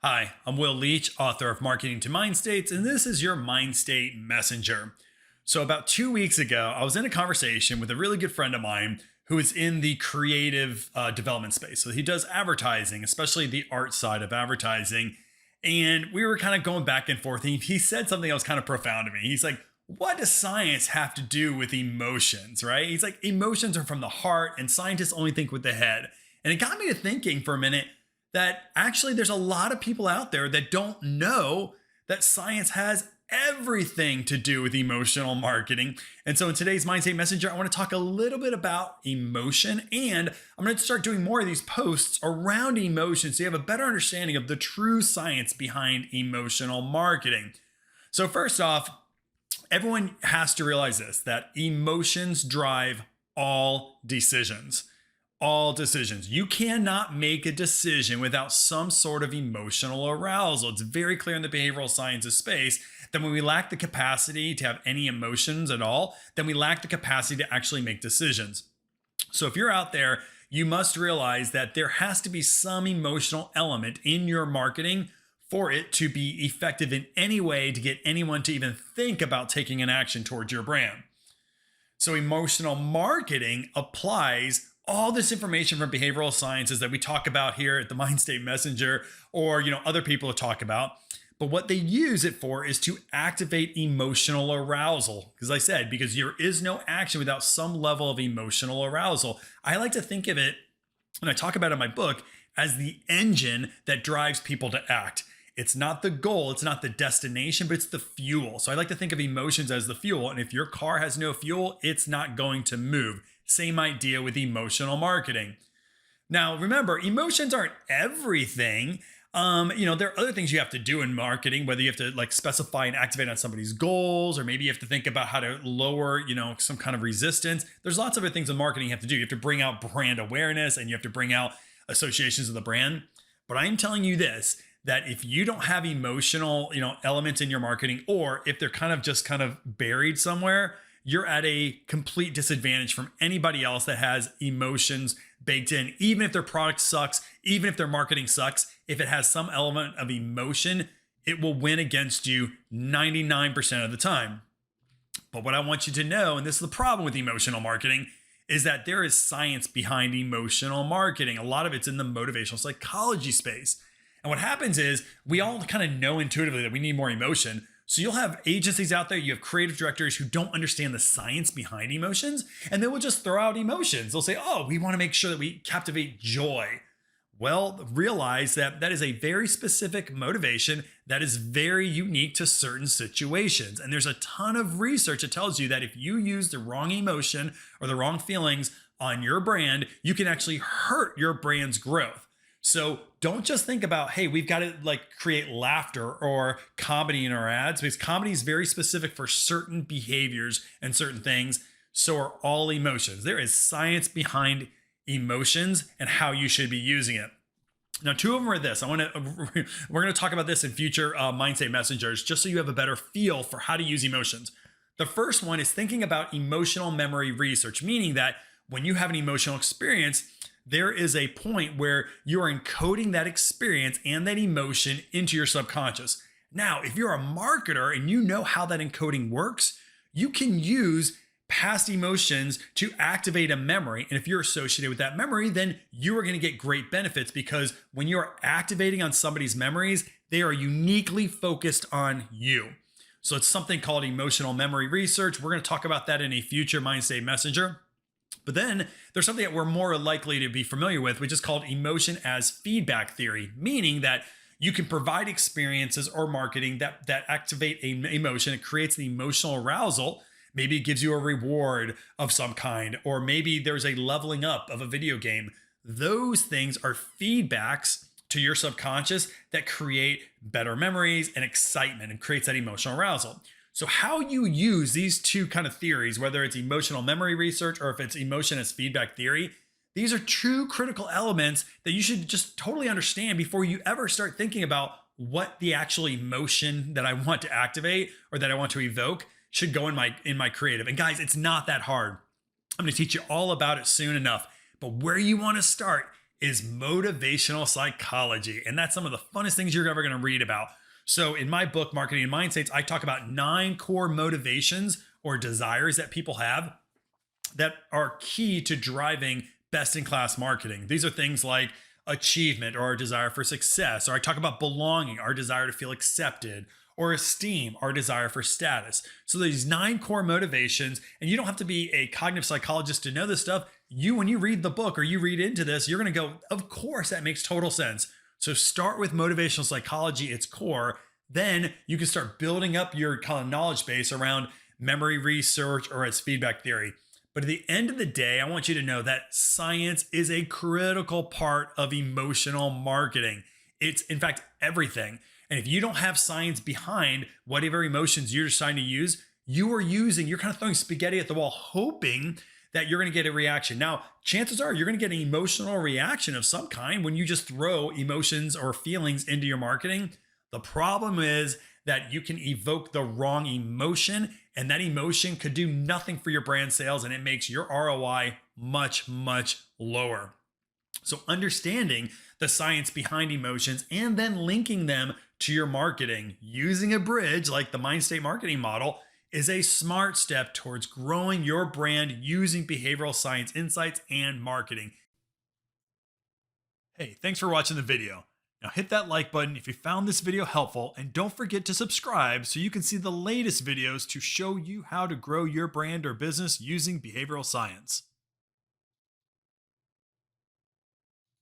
Hi, I'm Will Leach, author of Marketing to Mindstates, and this is your Mindstate Messenger. So, about 2 weeks ago, I was in a conversation with a really good friend of mine who is in the creative development space. So, he does advertising, especially the art side of advertising. And we were kind of going back and forth. And he said something that was kind of profound to me. He's like, what does science have to do with emotions, right? He's like, emotions are from the heart, and scientists only think with the head. And it got me to thinking for a minute that actually there's a lot of people out there that don't know that science has everything to do with emotional marketing. And so in today's Mindstate Messenger, I want to talk a little bit about emotion, and I'm going to start doing more of these posts around emotion so you have a better understanding of the true science behind emotional marketing. So first off, everyone has to realize this, that emotions drive all decisions. All decisions. You cannot make a decision without some sort of emotional arousal. It's very clear in the behavioral sciences space that when we lack the capacity to have any emotions at all, then we lack the capacity to actually make decisions. So if you're out there, you must realize that there has to be some emotional element in your marketing for it to be effective in any way to get anyone to even think about taking an action towards your brand. So emotional marketing applies all this information from behavioral sciences that we talk about here at the Mindstate Messenger, or other people talk about. But what they use it for is to activate emotional arousal. Because I said, because there is no action without some level of emotional arousal. I like to think of it, and I talk about it in my book, as the engine that drives people to act. It's not the goal, it's not the destination, but it's the fuel. So I like to think of emotions as the fuel. And if your car has no fuel, it's not going to move. Same idea with emotional marketing. Now, remember, emotions aren't everything. There are other things you have to do in marketing, whether you have to specify and activate on somebody's goals, or maybe you have to think about how to lower, some kind of resistance. There's lots of other things in marketing you have to do. You have to bring out brand awareness, and you have to bring out associations of the brand. But I'm telling you this, that if you don't have emotional, elements in your marketing, or if they're kind of buried somewhere, you're at a complete disadvantage from anybody else that has emotions baked in. Even if their product sucks, even if their marketing sucks, if it has some element of emotion, it will win against you 99% of the time. But what I want you to know, and this is the problem with emotional marketing, is that there is science behind emotional marketing. A lot of it's in the motivational psychology space. And what happens is we all kind of know intuitively that we need more emotion. So you'll have agencies out there, you have creative directors who don't understand the science behind emotions, and they will just throw out emotions. They'll say, oh, we want to make sure that we captivate joy. Well, realize that that is a very specific motivation that is very unique to certain situations. And there's a ton of research that tells you that if you use the wrong emotion or the wrong feelings on your brand, you can actually hurt your brand's growth. So don't just think about, hey, we've got to create laughter or comedy in our ads, because comedy is very specific for certain behaviors and certain things. So are all emotions. There is science behind emotions and how you should be using it. Now, two of them are this. We're going to talk about this in future Mindstate Messengers, just so you have a better feel for how to use emotions. The first one is thinking about emotional memory research, meaning that when you have an emotional experience, there is a point where you are encoding that experience and that emotion into your subconscious. Now, if you're a marketer and you know how that encoding works, you can use past emotions to activate a memory. And if you're associated with that memory, then you are going to get great benefits, because when you're activating on somebody's memories, they are uniquely focused on you. So it's something called emotional memory research. We're going to talk about that in a future Mindstate Messenger. But then there's something that we're more likely to be familiar with, which is called emotion as feedback theory, meaning that you can provide experiences or marketing that activate an emotion. It creates the emotional arousal. Maybe it gives you a reward of some kind, or maybe there's a leveling up of a video game. Those things are feedbacks to your subconscious that create better memories and excitement and creates that emotional arousal. So how you use these two kind of theories, whether it's emotional memory research or if it's emotion as feedback theory, these are two critical elements that you should just totally understand before you ever start thinking about what the actual emotion that I want to activate or that I want to evoke should go in my creative. And guys, it's not that hard. I'm going to teach you all about it soon enough. But where you want to start is motivational psychology. And that's some of the funnest things you're ever going to read about. So in my book, Marketing and Mindstates, I talk about 9 core motivations or desires that people have that are key to driving best-in-class marketing. These are things like achievement or our desire for success, or I talk about belonging, our desire to feel accepted, or esteem, our desire for status. So these 9 core motivations, and you don't have to be a cognitive psychologist to know this stuff. When you read the book or you read into this, you're going to go, of course, that makes total sense. So start with motivational psychology, its core. Then you can start building up your kind of knowledge base around memory research or its feedback theory. But at the end of the day, I want you to know that science is a critical part of emotional marketing. It's, in fact, everything. And if you don't have science behind whatever emotions you're deciding to use, you're kind of throwing spaghetti at the wall, hoping that you're going to get a reaction. Now, chances are you're going to get an emotional reaction of some kind when you just throw emotions or feelings into your marketing. The problem is that you can evoke the wrong emotion, and that emotion could do nothing for your brand sales, and it makes your ROI much, much lower. So understanding the science behind emotions and then linking them to your marketing using a bridge like the Mindstate marketing model is a smart step towards growing your brand using behavioral science insights and marketing. Hey, thanks for watching the video. Now hit that like button if you found this video helpful, and don't forget to subscribe so you can see the latest videos to show you how to grow your brand or business using behavioral science.